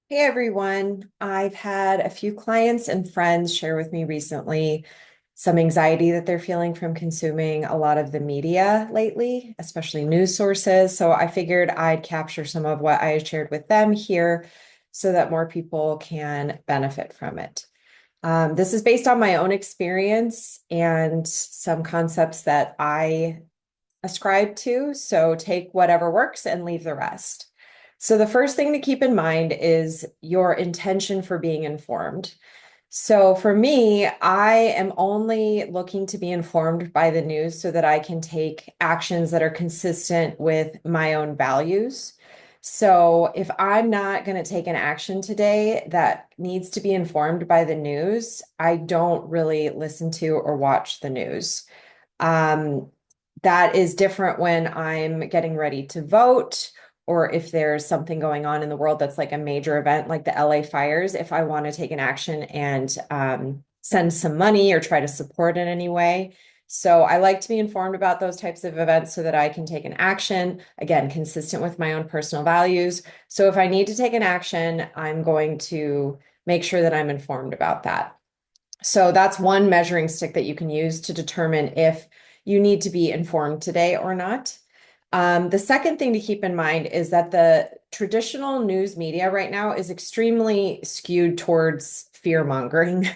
Hey everyone, I've had a few clients and friends share with me recently some anxiety that they're feeling from consuming a lot of the media lately, especially news sources. So I figured I'd capture some of what I shared with them here so that more people can benefit from it. This is based on my own experience and some concepts that I ascribe to. So take whatever works and leave the rest. So the first thing to keep in mind is your intention for being informed. So for me, I am only looking to be informed by the news so that I can take actions that are consistent with my own values. So if I'm not going to take an action today that needs to be informed by the news, I don't really listen to or watch the news. Um, that is different when I'm getting ready to vote or if there's something going on in the world that's like a major event like the LA fires, if I want to take an action and send some money or try to support in any way. So I like to be informed about those types of events so that I can take an action, again, consistent with my own personal values. So if I need to take an action, I'm going to make sure that I'm informed about that. So that's one measuring stick that you can use to determine if you need to be informed today or not. The second thing to keep in mind is that the traditional news media right now is extremely skewed towards fear mongering.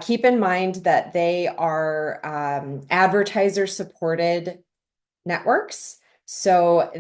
Keep in mind that they are advertiser supported networks. So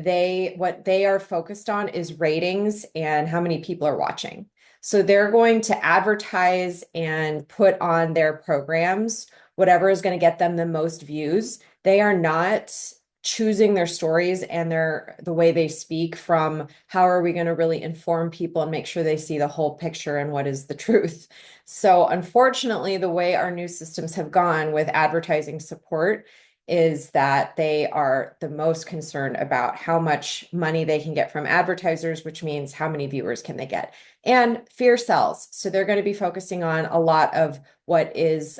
what they are focused on is ratings and how many people are watching. So they're going to advertise and put on their programs whatever is going to get them the most views. They are not choosing their stories and the way they speak from how are we going to really inform people and make sure they see the whole picture and what is the truth. So unfortunately, the way our news systems have gone with advertising support is that they are the most concerned about how much money they can get from advertisers, which means how many viewers can they get. And fear sells. So they're going to be focusing on a lot of what is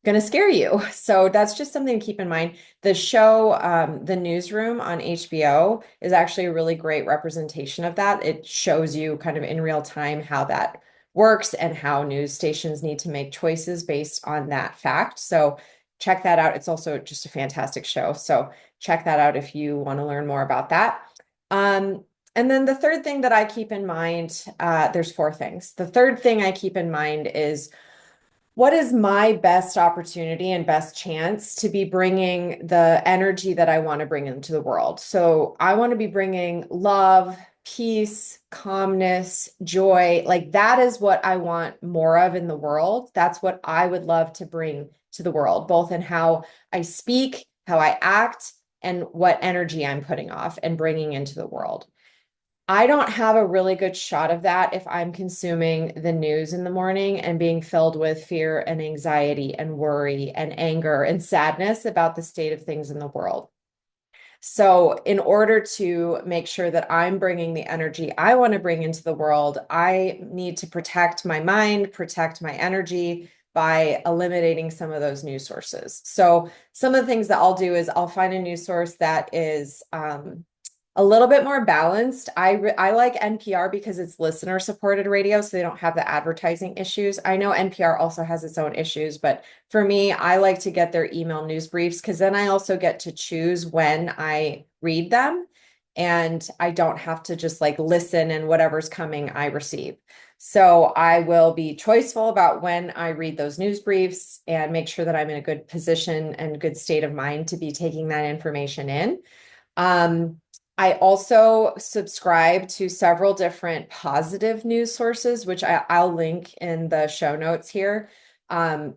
going to scare you. So that's just something to keep in mind. The show, The Newsroom on HBO, is actually a really great representation of that. It shows you kind of in real time how that works and how news stations need to make choices based on that fact. So check that out. It's also just a fantastic show. So check that out if you want to learn more about that. And then the third thing that I keep in mind, there's four things. The third thing I keep in mind is what is my best opportunity and best chance to be bringing the energy that I want to bring into the world? So I want to be bringing love, peace, calmness, joy. Like that is what I want more of in the world. That's what I would love to bring to the world, both in how I speak, how I act, and what energy I'm putting off and bringing into the world. I don't have a really good shot of that if I'm consuming the news in the morning and being filled with fear and anxiety and worry and anger and sadness about the state of things in the world. So, in order to make sure that I'm bringing the energy I want to bring into the world, I need to protect my mind, protect my energy by eliminating some of those news sources. So, some of the things that I'll do is I'll find a news source that is a little bit more balanced. I like NPR because it's listener supported radio, so they don't have the advertising issues. I know NPR also has its own issues, but for me, I like to get their email news briefs because then I also get to choose when I read them, and I don't have to just like listen and whatever's coming, I receive. So I will be choiceful about when I read those news briefs and make sure that I'm in a good position and good state of mind to be taking that information in. Um, I also subscribe to several different positive news sources, which I'll link in the show notes here,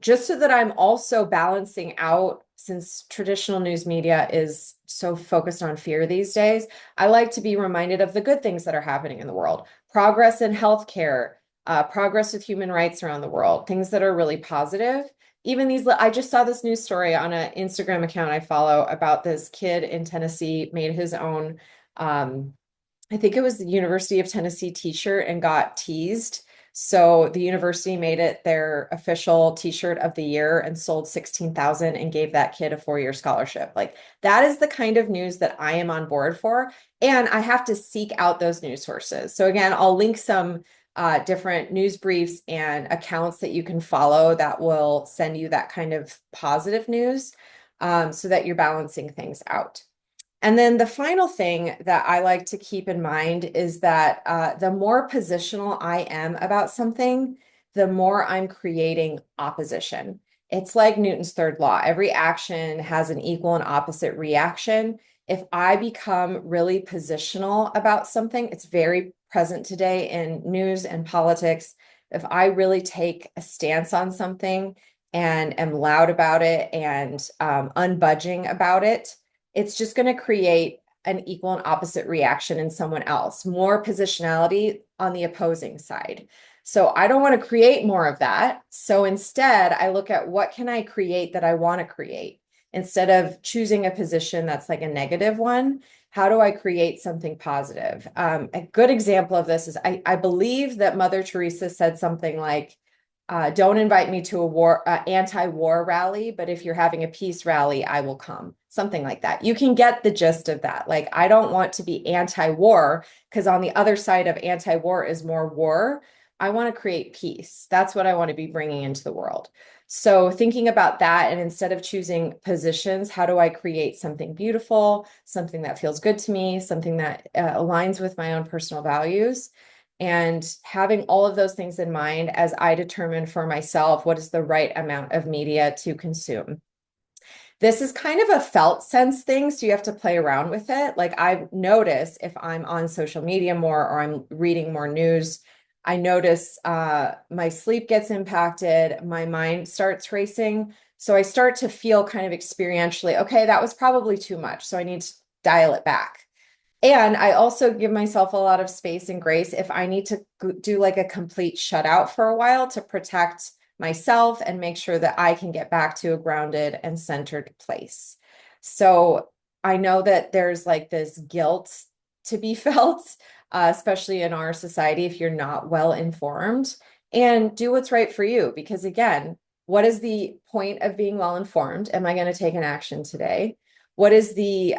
just so that I'm also balancing out, since traditional news media is so focused on fear these days. I like to be reminded of the good things that are happening in the world, progress in healthcare, progress with human rights around the world, things that are really positive. Even these, I just saw this news story on an Instagram account I follow about this kid in Tennessee made his own, I think it was the University of Tennessee t-shirt and got teased. So the university made it their official t-shirt of the year and sold 16,000 and gave that kid a 4-year scholarship. Like that is the kind of news that I am on board for. And I have to seek out those news sources. So again, I'll link some different news briefs and accounts that you can follow that will send you that kind of positive news, so that you're balancing things out. And then the final thing that I like to keep in mind is that the more positional I am about something, the more I'm creating opposition. It's like Newton's third law. Every action has an equal and opposite reaction. If I become really positional about something, it's very present today in news and politics. If I really take a stance on something and am loud about it and unbudging about it, it's just going to create an equal and opposite reaction in someone else, more positionality on the opposing side. So I don't want to create more of that. So instead, I look at what can I create that I want to create instead of choosing a position that's like a negative one. How do I create something positive? A good example of this is I believe that Mother Teresa said something like, don't invite me to a anti-war rally, but if you're having a peace rally, I will come. Something like that. You can get the gist of that. Like, I don't want to be anti-war because on the other side of anti-war is more war. I want to create peace. That's what I want to be bringing into the world. So thinking about that, and instead of choosing positions, how do I create something beautiful, something that feels good to me, something that aligns with my own personal values? And having all of those things in mind as I determine for myself what is the right amount of media to consume. This is kind of a felt sense thing, so you have to play around with it. Like I notice if I'm on social media more or I'm reading more news, I notice my sleep gets impacted, my mind starts racing. So I start to feel kind of experientially, okay, that was probably too much. So I need to dial it back. And I also give myself a lot of space and grace if I need to do like a complete shutout for a while to protect myself and make sure that I can get back to a grounded and centered place. So I know that there's like this guilt to be felt, especially in our society, if you're not well informed, and do what's right for you. Because again, what is the point of being well informed? Am I going to take an action today? What is the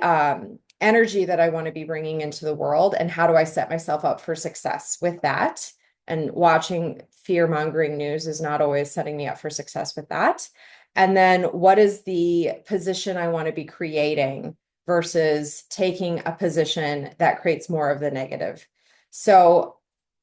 energy that I want to be bringing into the world? And how do I set myself up for success with that? And watching fear-mongering news is not always setting me up for success with that. And then what is the position I want to be creating versus taking a position that creates more of the negative? So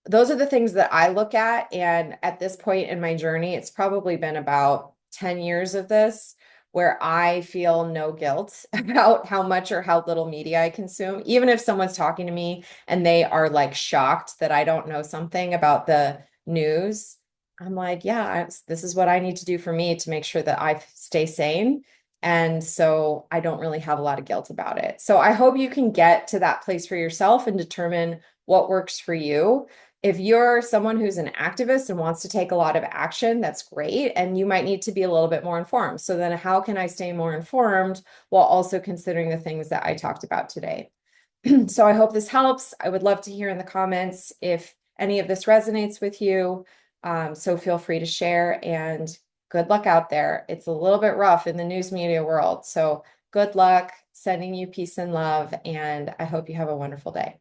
those are the things that I look at. And at this point in my journey, it's probably been about 10 years of this where I feel no guilt about how much or how little media I consume. Even if someone's talking to me and they are like shocked that I don't know something about the news, I'm like, yeah, this is what I need to do for me to make sure that I stay sane. And so I don't really have a lot of guilt about it. So I hope you can get to that place for yourself and determine what works for you. If you're someone who's an activist and wants to take a lot of action, that's great. And you might need to be a little bit more informed. So then how can I stay more informed while also considering the things that I talked about today? So I hope this helps. I would love to hear in the comments if any of this resonates with you. So feel free to share, and good luck out there. It's a little bit rough in the news media world. So good luck, sending you peace and love, and I hope you have a wonderful day.